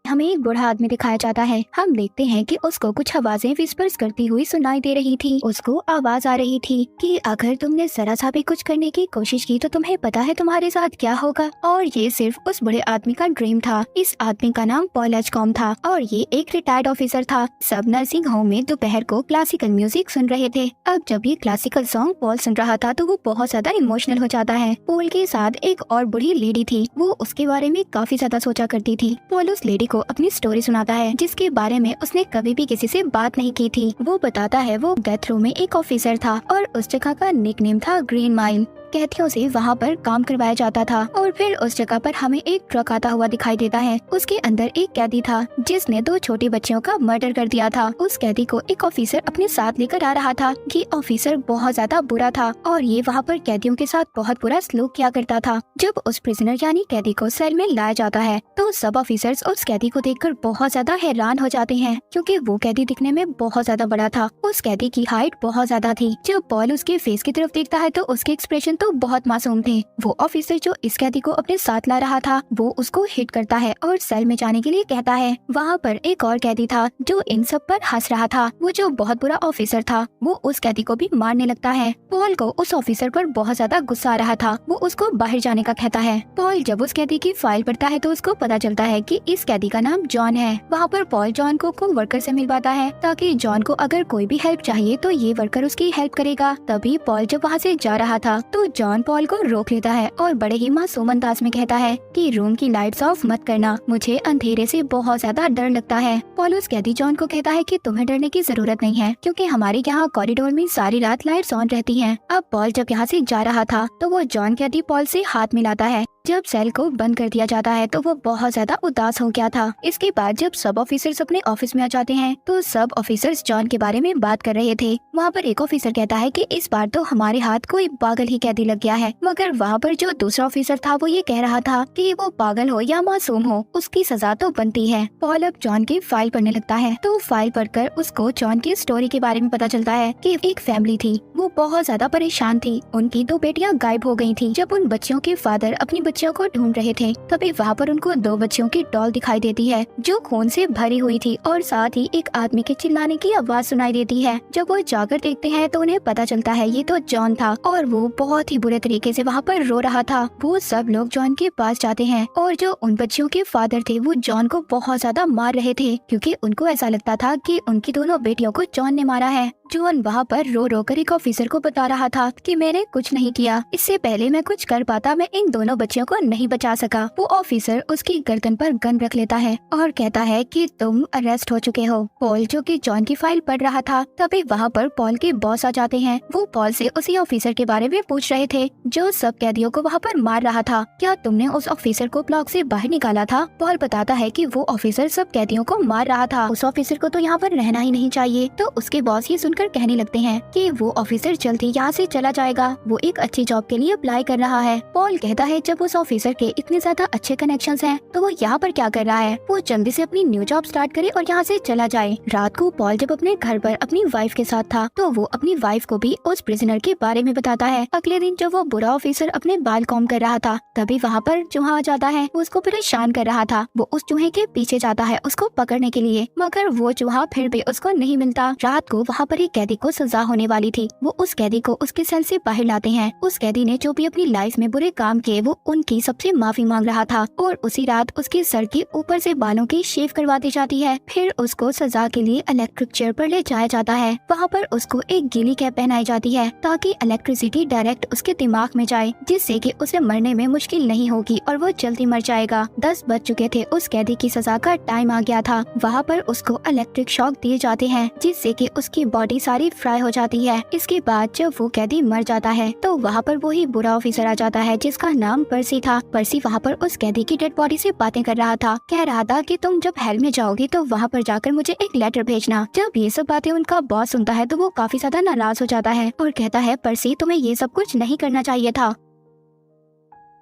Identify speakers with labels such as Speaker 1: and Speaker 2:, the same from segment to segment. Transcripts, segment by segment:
Speaker 1: हमें एक बूढ़ा आदमी दिखाया जाता है। हम देखते हैं कि उसको कुछ आवाजें विस्पर्स करती हुई सुनाई दे रही थी। उसको आवाज आ रही थी कि अगर तुमने जरा सा भी कुछ करने की कोशिश की तो तुम्हें पता है तुम्हारे साथ क्या होगा। और ये सिर्फ उस बूढ़े आदमी का ड्रीम था। इस आदमी का नाम पॉल एजकॉम था और ये एक रिटायर्ड ऑफिसर था। सब नर्सिंग होम में दोपहर को क्लासिकल म्यूजिक सुन रहे थे। अब जब ये क्लासिकल सॉन्ग पॉल सुन रहा था तो वो बहुत ज्यादा इमोशनल हो जाता है। पॉल के साथ एक और बूढ़ी लेडी थी। वो उसके बारे में काफी ज्यादा सोचा करती थी। पॉल उस लेडी को अपनी स्टोरी सुनाता है जिसके बारे में उसने कभी भी किसी से बात नहीं की थी। वो बताता है वो डेथ रो में एक ऑफिसर था और उस जगह का निकनेम था ग्रीन माइल। कैदियों से वहाँ पर काम करवाया जाता था। और फिर उस जगह पर हमें एक ट्रक आता हुआ दिखाई देता है। उसके अंदर एक कैदी था जिसने 2 छोटे बच्चियों का मर्डर कर दिया था। उस कैदी को एक ऑफिसर अपने साथ लेकर आ रहा था। ये ऑफिसर बहुत ज्यादा बुरा था और ये वहाँ पर कैदियों के साथ बहुत बुरा सलूक किया करता था। जब उस प्रिजनर यानी कैदी को सेल में लाया जाता है तो सब ऑफिसर्स उस कैदी को देखकर बहुत ज्यादा हैरान हो जाते हैं क्योंकि वो कैदी दिखने में बहुत ज्यादा बड़ा था। उस कैदी की हाइट बहुत ज्यादा थी। जब पॉल उसके फेस की तरफ देखता है तो उसके एक्सप्रेशन तो बहुत मासूम थे। वो ऑफिसर जो इस कैदी को अपने साथ ला रहा था वो उसको हिट करता है और सेल में जाने के लिए कहता है। वहाँ पर एक और कैदी था जो इन सब पर हंस रहा था। वो जो बहुत बुरा ऑफिसर था वो उस कैदी को भी मारने लगता है। पॉल को उस ऑफिसर पर बहुत ज्यादा गुस्सा आ रहा था। वो उसको बाहर जाने का कहता है। पॉल जब उस कैदी की फाइल पढ़ता है तो उसको पता चलता है कि इस कैदी का नाम जॉन है। वहाँ पर पॉल जॉन को वर्कर से मिलवाता है ताकि जॉन को अगर कोई भी हेल्प चाहिए तो ये वर्कर उसकी हेल्प करेगा। तभी पॉल जब वहाँ से जा रहा था तो जॉन पॉल को रोक लेता है और बड़े ही मासूम अंदाज में कहता है कि रूम की लाइट्स ऑफ मत करना, मुझे अंधेरे से बहुत ज्यादा डर लगता है। पॉल उस कैदी जॉन को कहता है कि तुम्हें डरने की जरूरत नहीं है क्योंकि हमारे यहाँ कॉरिडोर में सारी रात लाइट्स ऑन रहती हैं। अब पॉल जब यहाँ से जा रहा था तो वो जॉन कैदी पॉल से हाथ मिलाता है। जब सेल को बंद कर दिया जाता है तो वो बहुत ज्यादा उदास हो गया था। इसके बाद जब सब ऑफिसर्स अपने ऑफिस में आ जाते हैं तो सब ऑफिसर्स जॉन के बारे में बात कर रहे थे। वहाँ पर एक ऑफिसर कहता है कि इस बार तो हमारे हाथ कोई पागल ही कैदी लग गया है। मगर वहाँ पर जो दूसरा ऑफिसर था वो ये कह रहा था कि वो पागल हो या मासूम हो उसकी सजा तो बनती है। पॉल अब जॉन की फाइल पढ़ने लगता है तो फाइल पढ़कर उसको जॉन की स्टोरी के बारे में पता चलता है कि एक फैमिली थी। वो बहुत ज्यादा परेशान थी। उनकी 2 बेटियां गायब हो गई थी। जब उन बच्चियों के फादर अपनी बच्चियों को ढूंढ रहे थे तभी वहाँ पर उनको 2 बच्चियों की डॉल दिखाई देती है जो खून से भरी हुई थी और साथ ही एक आदमी के चिल्लाने की आवाज सुनाई देती है। जब वो जाकर देखते हैं तो उन्हें पता चलता है ये तो जॉन था और वो बहुत ही बुरे तरीके से वहाँ पर रो रहा था। वो सब लोग जॉन के पास जाते हैं और जो उन बच्चियों के फादर थे वो जॉन को बहुत ज्यादा मार रहे थे क्योंकि उनको ऐसा लगता था कि उनकी दोनों बेटियों को जॉन ने मारा है। जॉन वहाँ पर रो रो कर एक ऑफिसर को बता रहा था कि मैंने कुछ नहीं किया, इससे पहले मैं कुछ कर पाता मैं इन दोनों बच्चियों को नहीं बचा सका। वो ऑफिसर उसकी गर्दन पर गन रख लेता है और कहता है कि तुम अरेस्ट हो चुके हो। पॉल जो कि जॉन की फाइल पढ़ रहा था तभी वहाँ पर पॉल के बॉस आ जाते हैं। वो पॉल से उसी ऑफिसर के बारे में पूछ रहे थे जो सब कैदियों को वहाँ पर मार रहा था। क्या तुमने उस ऑफिसर को ब्लॉक से बाहर निकाला था? पॉल बताता है कि वो ऑफिसर सब कैदियों को मार रहा था। उस ऑफिसर को तो यहाँ पर रहना ही नहीं चाहिए। तो उसके बॉस ये सुनकर कहने लगते हैं कि वो ऑफिसर जल्दी यहाँ से चला जाएगा, वो एक अच्छी जॉब के लिए अप्लाई कर रहा है। पॉल कहता है जब उस ऑफिसर के इतने ज्यादा अच्छे कनेक्शंस हैं तो वो यहाँ पर क्या कर रहा है, वो जल्दी से अपनी न्यू जॉब स्टार्ट करे और यहाँ से चला जाए। रात को पॉल जब अपने घर पर अपनी वाइफ के साथ था तो वो अपनी वाइफ को भी उस प्रिजनर के बारे में बताता है। अगले दिन जब वो बुरा ऑफिसर अपने बाल कॉम्ब कर रहा था तभी वहाँ पर चूहा आ जाता है। वो उसको परेशान कर रहा था। वो उस चूहे के पीछे जाता है उसको पकड़ने के लिए मगर वो चूहा फिर भी उसको नहीं मिलता। रात को वहाँ पर एक कैदी को सजा होने वाली थी। वो उस कैदी को उसके सेल से बाहर लाते हैं। उस कैदी ने जो भी अपनी लाइफ में बुरे काम किए वो उनकी सबसे माफी मांग रहा था और उसी रात उसके सर के ऊपर से बालों की शेव करवा दी जाती है। फिर उसको सजा के लिए इलेक्ट्रिक चेयर पर ले जाया जाता है। वहाँ पर उसको एक गीली कैप पहनाई जाती है ताकि इलेक्ट्रिसिटी डायरेक्ट उसके दिमाग में जाए जिससे कि उसे मरने में मुश्किल नहीं होगी और वो जल्दी मर जाएगा। 10 बज चुके थे। उस कैदी की सजा का टाइम आ गया था। वहाँ पर उसको इलेक्ट्रिक शॉक दिए जाते हैं जिससे कि उसकी बॉडी सारी फ्राई हो जाती है। इसके बाद जब वो कैदी मर जाता है तो वहाँ पर वही बुरा ऑफिसर आ जाता है जिसका नाम पर्सी था। पर्सी वहाँ पर उस कैदी की डेड बॉडी से बातें कर रहा था। कह रहा था कि तुम जब हेल में जाओगे तो वहाँ पर जाकर मुझे एक लेटर भेजना। जब ये सब बातें उनका बॉस सुनता है तो वो काफी ज्यादा नाराज हो जाता है और कहता है पर्सी तुम्हें ये सब कुछ नहीं करना चाहिए था।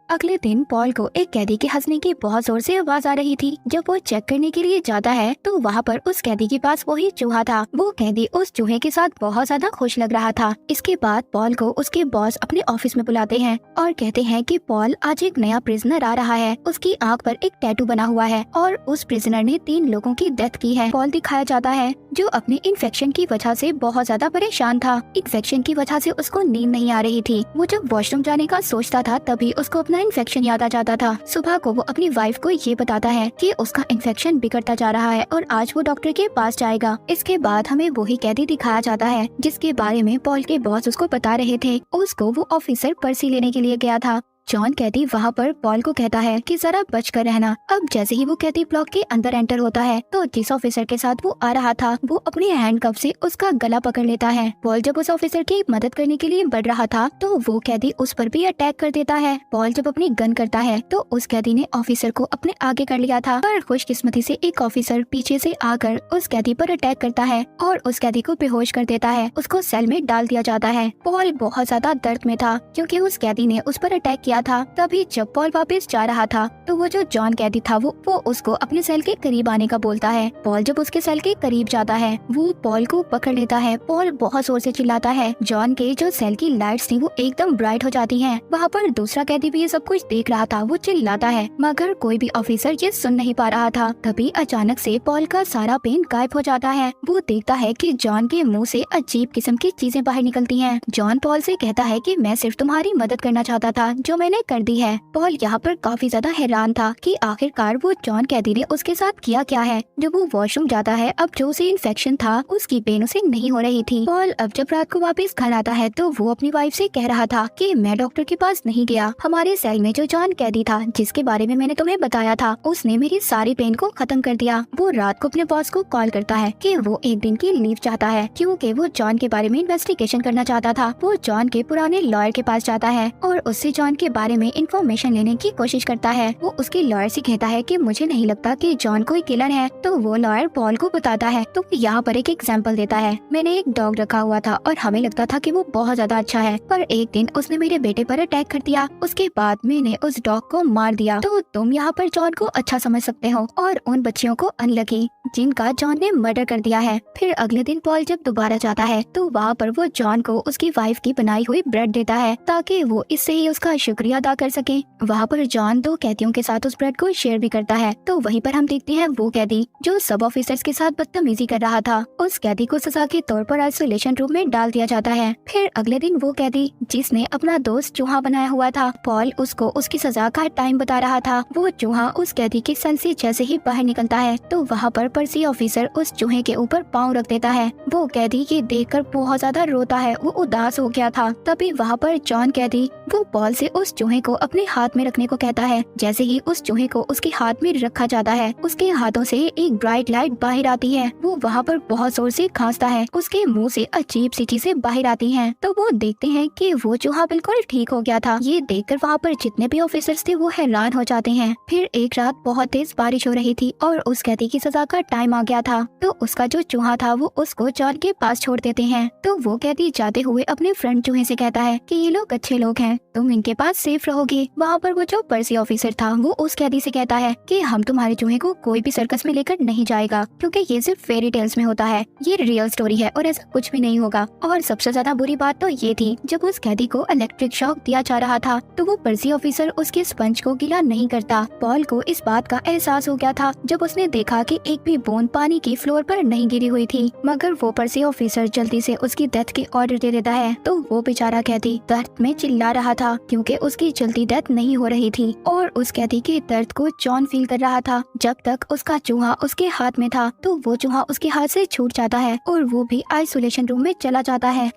Speaker 1: अगले दिन पॉल को एक कैदी के हंसने की बहुत जोर से आवाज आ रही थी। जब वो चेक करने के लिए जाता है तो वहाँ पर उस कैदी के पास वही चूहा था। वो कैदी उस चूहे के साथ बहुत ज्यादा खुश लग रहा था। इसके बाद पॉल को उसके बॉस अपने ऑफिस में बुलाते हैं और कहते हैं कि पॉल, आज एक नया प्रिजनर आ रहा है। उसकी आंख पर एक टैटू बना हुआ है और उस प्रिजनर ने 3 लोगों की डेथ की है। पॉल दिखाया जाता है जो अपने इन्फेक्शन की वजह से बहुत ज्यादा परेशान था। इन्फेक्शन की वजह से उसको नींद नहीं आ रही थी। वो जब वॉशरूम जाने का सोचता था तभी उसको अपना इन्फेक्शन याद आ जाता था। सुबह को वो अपनी वाइफ को ये बताता है कि उसका इन्फेक्शन बिगड़ता जा रहा है और आज वो डॉक्टर के पास जाएगा। इसके बाद हमें वही कैदी दिखाया जाता है जिसके बारे में पॉल के बॉस उसको बता रहे थे। उसको वो ऑफिसर पर्ची लेने के लिए गया था। जॉन कैदी वहाँ पर पॉल को कहता है कि जरा बच कर रहना। अब जैसे ही वो कैदी ब्लॉक के अंदर एंटर होता है तो जिस ऑफिसर के साथ वो आ रहा था वो अपने हैंडकफ से उसका गला पकड़ लेता है। पॉल जब उस ऑफिसर की मदद करने के लिए बढ़ रहा था तो वो कैदी उस पर भी अटैक कर देता है। पॉल जब अपनी गन करता है तो उस कैदी ने ऑफिसर को अपने आगे कर लिया था, पर खुशकिस्मती से एक ऑफिसर पीछे से आकर उस कैदी पर अटैक करता है और उस कैदी को बेहोश कर देता है। उसको सेल में डाल दिया जाता है। पॉल बहुत ज्यादा दर्द में था क्योंकि उस कैदी ने उस पर अटैक किया था। तभी जब पॉल वापस जा रहा था तो वो जो जॉन कैदी था वो उसको अपने सेल के करीब आने का बोलता है। पॉल जब उसके सेल के करीब जाता है वो पॉल को पकड़ लेता है। पॉल बहुत जोर से चिल्लाता है। जॉन के जो सेल की लाइट्स थी वो एकदम ब्राइट हो जाती हैं। वहाँ पर दूसरा कैदी भी ये सब कुछ देख रहा था। वो चिल्लाता है मगर कोई भी ऑफिसर ये सुन नहीं पा रहा था। तभी अचानक से पॉल का सारा पेन गायब हो जाता है। वो देखता है कि जॉन के मुंह से अजीब किस्म की चीजें बाहर निकलती हैं। जॉन पॉल से कहता है कि मैं सिर्फ तुम्हारी मदद करना चाहता था जो मैंने कर दी है। पॉल यहाँ पर काफी ज्यादा हैरान था कि आखिरकार वो जॉन कैदी ने उसके साथ किया क्या है। जब वो वॉशरूम जाता है अब जो उसे इन्फेक्शन था उसकी पेन उसे नहीं हो रही थी। पॉल अब जब रात को वापस घर आता है तो वो अपनी वाइफ से कह रहा था कि मैं डॉक्टर के पास नहीं गया। हमारे सेल में जो जॉन कैदी था जिसके बारे में मैंने तुम्हें बताया था उसने मेरी सारी पेन को खत्म कर दिया। वो रात को अपने बॉस को कॉल करता है कि वो एक दिन की लीव चाहता है क्योंकि वो जॉन के बारे में इन्वेस्टिगेशन करना चाहता था। वो जॉन के पुराने लॉयर के पास जाता है और उससे जॉन के बारे में इन्फॉर्मेशन लेने की कोशिश करता है। वो उसके लॉयर से कहता है कि मुझे नहीं लगता कि जॉन कोई किलर है। तो वो लॉयर पॉल को बताता है तो यहाँ पर एक एग्जाम्पल देता है। मैंने एक डॉग रखा हुआ था और हमें लगता था कि वो बहुत ज्यादा अच्छा है, पर एक दिन उसने मेरे बेटे पर अटैक कर दिया। उसके बाद मैंने उस डॉग को मार दिया। तो तुम यहाँ पर जॉन को अच्छा समझ सकते हो और उन बच्चियों को अनलकी जिनका जॉन ने मर्डर कर दिया है। फिर अगले दिन पॉल जब दोबारा जाता है तो वहाँ पर वो जॉन को उसकी वाइफ की बनाई हुई ब्रेड देता है ताकि वो इससे ही उसका शुक्रिया अदा कर सके। वहाँ पर जॉन 2 कैदियों के साथ उस ब्रेड को शेयर भी करता है। तो वहीं पर हम देखते हैं वो कैदी जो सब ऑफिसर्स के साथ बदतमीजी कर रहा था। उस कैदी को सजा के तौर पर आइसोलेशन रूम में डाल दिया जाता है। फिर अगले दिन वो कैदी जिसने अपना दोस्त चूहा बनाया हुआ था, पॉल उसको उसकी सजा का टाइम बता रहा था। वो चूहा उस कैदी के सेल से जैसे ही बाहर निकलता है तो वहाँ पर पर्सी ऑफिसर उस चूहे के ऊपर पाँव रख देता है। वो कैदी ये देखकर बहुत ज्यादा रोता है। वो उदास हो गया था। तभी वहाँ पर जॉन कैदी वो पॉल से उस चूहे को अपने हाथ में रखने को कहता है। जैसे ही उस चूहे को उसके हाथ में रखा जाता है उसके हाथों से एक ब्राइट लाइट बाहर आती है। वो वहाँ पर बहुत जोर से खांसता है। उसके मुंह से अजीब सी चीजें बाहर आती हैं। तो वो देखते हैं कि वो चूहा बिल्कुल ठीक हो गया था। ये देखकर वहाँ पर जितने भी ऑफिसर्स थे वो हैरान हो जाते हैं। फिर एक रात बहुत तेज बारिश हो रही थी और उस कैदी की सजा का टाइम आ गया था। तो उसका जो चूहा था वो उसको जॉन के पास छोड़ देते हैं। तो वो कैदी जाते हुए अपने फ्रेंड चूहे से कहता है कि ये लोग अच्छे लोग हैं, तुम इनके पास सेफ रहोगे। वहाँ पर वो जो पर्सी ऑफिसर था वो उस कैदी से कहता है कि हम तुम्हारे चूहे को कोई भी सर्कस में लेकर नहीं जाएगा क्योंकि ये सिर्फ फेरी टेल्स में होता है, ये रियल स्टोरी है और ऐसा कुछ भी नहीं होगा। और सबसे ज्यादा बुरी बात तो ये थी जब उस कैदी को इलेक्ट्रिक शॉक दिया जा रहा था तो वो पर्सी ऑफिसर उसके स्पंज को गीला नहीं करता। पॉल को इस बात का एहसास हो गया था जब उसने देखा कि एक भी बूंद पानी की फ्लोर पर नहीं गिरी हुई थी, मगर वो पर्सी ऑफिसर जल्दी से उसकी डेथ के ऑर्डर दे देता है। तो वो बेचारा कैदी दर्द में चिल्ला रहा था क्योंकि उसकी जल्दी डेथ नहीं हो रही थी और उस कैदी के दर्द को जॉन फील कर रहा था। जब तक उसका चूहा उसके हाथ में था तो वो चूहा उसके हाथ से छूट जाता है और वो भी आइसोलेशन रूम में चला जाता है।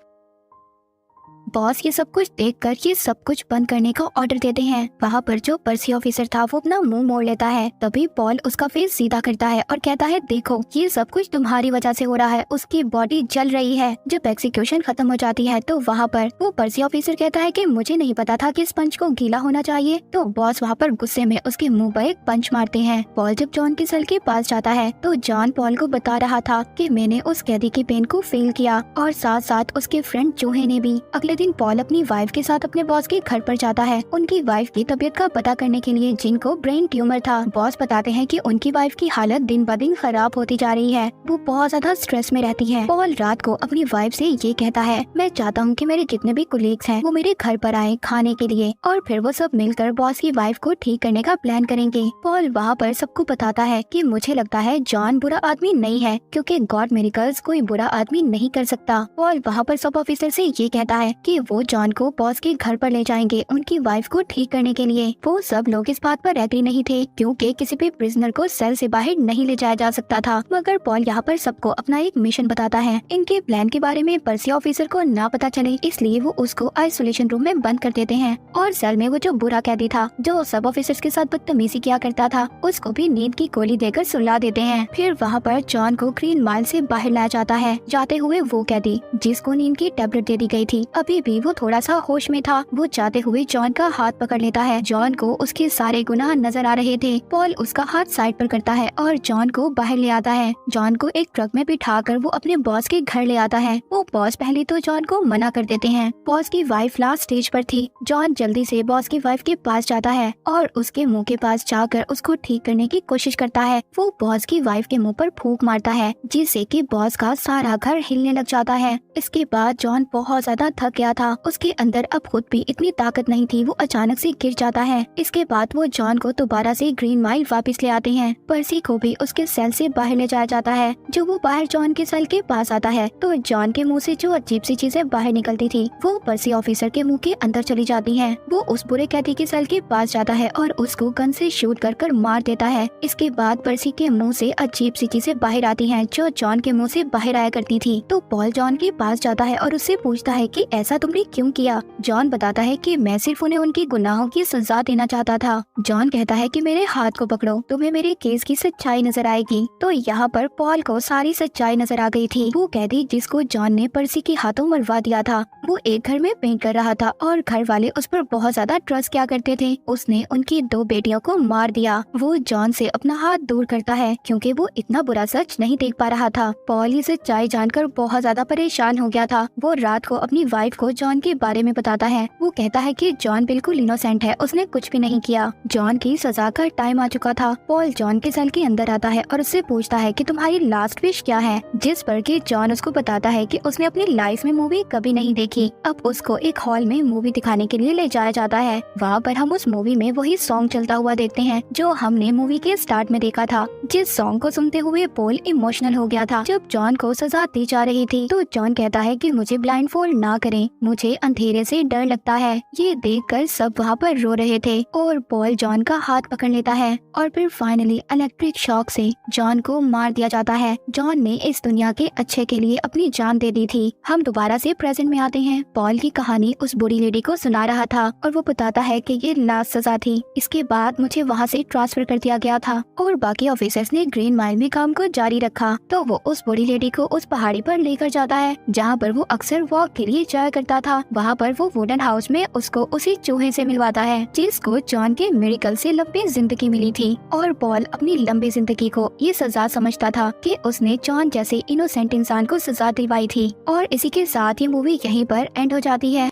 Speaker 1: बॉस ये सब कुछ देखकर ये सब कुछ बंद करने का ऑर्डर देते हैं। वहाँ पर जो पर्सी ऑफिसर था वो अपना मुंह मोड़ लेता है। तभी पॉल उसका फेस सीधा करता है और कहता है देखो ये सब कुछ तुम्हारी वजह से हो रहा है। उसकी बॉडी जल रही है। जब एक्सिक्यूशन खत्म हो जाती है तो वहाँ पर वो पर्सी ऑफिसर कहता है कि मुझे नहीं पता था कि स्पंज को गीला होना चाहिए। तो बॉस वहाँ पर गुस्से में उसके मुँह पर एक पंच मारते हैं। पॉल जब जॉन के सेल के पास जाता है तो जॉन पॉल को बता रहा था कि मैंने उस कैदी की पेन को फेल किया और साथ साथ उसके फ्रेंड चूहे ने भी। अगले दिन पॉल अपनी वाइफ के साथ अपने बॉस के घर पर जाता है उनकी वाइफ की तबीयत का पता करने के लिए, जिनको ब्रेन ट्यूमर था। बॉस बताते हैं कि उनकी वाइफ की हालत दिन ब दिन खराब होती जा रही है, वो बहुत ज्यादा स्ट्रेस में रहती है। पॉल रात को अपनी वाइफ से ये कहता है, मैं चाहता हूँ कि मेरे जितने भी कोलीग्स हैं वो मेरे घर पर आए खाने के लिए और फिर वो सब मिलकर बॉस की वाइफ को ठीक करने का प्लान करेंगे। पॉल वहाँ पर सबको बताता है कि मुझे लगता है जॉन बुरा आदमी नहीं है, क्योंकि गॉड मिरेकल्स कोई बुरा आदमी नहीं कर सकता। पॉल वहाँ पर सब ऑफिसर से ये कहता है कि वो जॉन को बॉस के घर पर ले जाएंगे उनकी वाइफ को ठीक करने के लिए। वो सब लोग इस बात पर एग्री नहीं थे, क्योंकि किसी भी प्रिजनर को सेल से बाहर नहीं ले जाया जा सकता था। मगर पॉल यहाँ पर सबको अपना एक मिशन बताता है। इनके प्लान के बारे में पर्सी ऑफिसर को ना पता चले, इसलिए वो उसको आइसोलेशन रूम में बंद कर देते हैं और सेल में वो जो बुरा कैदी था जो सब ऑफिसर्स के साथ बदतमीजी किया करता था, उसको भी नींद की गोली देकर सुला देते हैं। फिर वहाँ पर जॉन को ग्रीन माइल से बाहर लाया जाता है। जाते हुए वो कैदी जिसको नींद की टैबलेट दे दी गई थी, अभी भी वो थोड़ा सा होश में था। वो जाते हुए जॉन का हाथ पकड़ लेता है। जॉन को उसके सारे गुनाह नजर आ रहे थे। पॉल उसका हाथ साइड पर करता है और जॉन को बाहर ले आता है। जॉन को एक ट्रक में बिठाकर वो अपने बॉस के घर ले आता है। वो बॉस पहले तो जॉन को मना कर देते हैं। बॉस की वाइफ लास्ट स्टेज पर थी। जॉन जल्दी से बॉस की वाइफ के पास जाता है और उसके मुंह के पास जाकर उसको ठीक करने की कोशिश करता है। वो बॉस की वाइफ के मुंह पर फूंक मारता है, जिससे कि बॉस का सारा घर हिलने लग जाता है। इसके बाद जॉन बहुत ज्यादा थक गया था, उसके अंदर अब खुद भी इतनी ताकत नहीं थी, वो अचानक से गिर जाता है। इसके बाद वो जॉन को दोबारा से ग्रीन माइल वापस ले आते हैं। पर्सी को भी उसके सेल से बाहर ले जाया जाता है। जो वो बाहर जॉन के सेल के पास आता है तो जॉन के मुंह से जो अजीब सी चीजें बाहर निकलती थी वो पर्सी ऑफिसर के मुंह के अंदर चली जाती हैं। वो उस बुरे कैदी के सेल के पास जाता है और उसको गन से शूट कर मार देता है। इसके बाद पर्सी के मुंह से अजीब सी चीजें बाहर आती हैं जो जॉन के मुंह से बाहर आया करती थी। तो पॉल जॉन के पास जाता है और उससे पूछता है कि ऐसा तुमने क्यों किया। जॉन बताता है कि मैं सिर्फ उन्हें उनकी गुनाहों की सजा देना चाहता था। जॉन कहता है कि मेरे हाथ को पकड़ो, तुम्हें मेरे केस की सच्चाई नजर आएगी। तो यहाँ पर पॉल को सारी सच्चाई नजर आ गई थी। वो कैदी जिसको जॉन ने पर्सी के हाथों मरवा दिया था, वो एक घर में पेंट कर रहा था और घर वाले उस पर बहुत ज्यादा ट्रस्ट किया करते थे। उसने उनकी 2 बेटियों को मार दिया। वो जॉन से अपना हाथ दूर करता है क्योंकि वो इतना बुरा सच नहीं देख पा रहा था। पॉल ये सच्चाई जानकर बहुत ज्यादा परेशान हो गया था। वो रात को अपनी वाइफ को जॉन के बारे में बताता है। वो कहता है कि जॉन बिल्कुल इनोसेंट है, उसने कुछ भी नहीं किया। जॉन की सजा का टाइम आ चुका था। पॉल जॉन के सेल के अंदर आता है और उससे पूछता है कि तुम्हारी लास्ट विश क्या है, जिस पर कि जॉन उसको बताता है कि उसने अपनी लाइफ में मूवी कभी नहीं देखी। अब उसको एक हॉल में मूवी दिखाने के लिए ले जाया जाता है। वहाँ पर हम उस मूवी में वही सॉन्ग चलता हुआ देखते हैं जो हमने मूवी के स्टार्ट में देखा था। जिस सॉन्ग को सुनते हुए पॉल इमोशनल हो गया था। जब जॉन को सजा दी जा रही थी तो जॉन कहता है कि मुझे ब्लाइंड फोल्ड ना करें, मुझे अंधेरे से डर लगता है। ये देखकर सब वहाँ पर रो रहे थे और पॉल जॉन का हाथ पकड़ लेता है और फिर फाइनली इलेक्ट्रिक शॉक से जॉन को मार दिया जाता है। जॉन ने इस दुनिया के अच्छे के लिए अपनी जान दे दी थी। हम दोबारा से प्रेजेंट में आते हैं। पॉल की कहानी उस बूढ़ी लेडी को सुना रहा था और वो बताता है कि ये लास्ट सजा थी। इसके बाद मुझे वहाँ से ट्रांसफर कर दिया गया था और बाकी ऑफिसर्स ने ग्रीन माइल में काम को जारी रखा। तो वो उस बूढ़ी लेडी को उस पहाड़ी पर लेकर जाता है जहाँ पर वो अक्सर वॉक के लिए जाया करता था। वहाँ पर वो वुडन हाउस में उसको उसी चूहे से मिलवाता है जिसको जॉन के मिरेकल से लंबी जिंदगी मिली थी। और पॉल अपनी लंबी जिंदगी को ये सजा समझता था कि उसने जॉन जैसे इनोसेंट इंसान को सजा दिलवाई थी। और इसी के साथ ये मूवी यहीं पर एंड हो जाती है।